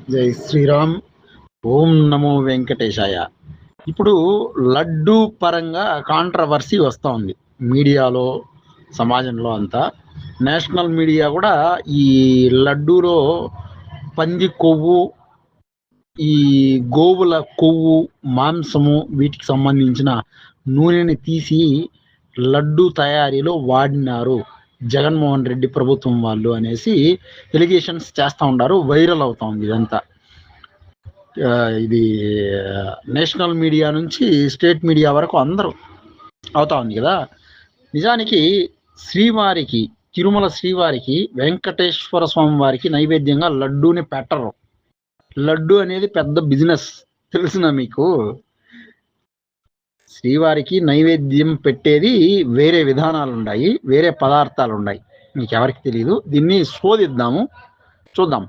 జై శ్రీరామ్. ఓం నమో వెంకటేశాయ. ఇప్పుడు లడ్డు పరంగా కాంట్రవర్సీ వస్తూ ఉంది మీడియాలో, సమాజంలో అంతా. నేషనల్ మీడియా కూడా ఈ లడ్డూలో పంది కొవ్వు, ఈ గోవుల కొవ్వు, మాంసము, వీటికి సంబంధించిన నూనెని తీసి లడ్డు తయారీలో వాడినారు జగన్మోహన్ రెడ్డి ప్రభుత్వం వాళ్ళు అనేసి ఎలిగేషన్స్ చేస్తూ ఉన్నారు. వైరల్ అవుతా ఉంది ఇదంతా. ఇది నేషనల్ మీడియా నుంచి స్టేట్ మీడియా వరకు అందరూ అవుతా ఉంది కదా. నిజానికి శ్రీవారికి, తిరుమల శ్రీవారికి, వెంకటేశ్వర స్వామి వారికి నైవేద్యంగా లడ్డూని పెట్టరు. లడ్డు అనేది పెద్ద బిజినెస్, తెలుసునా మీకు? శ్రీవారికి నైవేద్యం పెట్టేది వేరే విధానాలు ఉన్నాయి, వేరే పదార్థాలు ఉన్నాయి. మీకు ఎవరికి తెలియదు. దీన్ని శోధిద్దాము, చూద్దాం.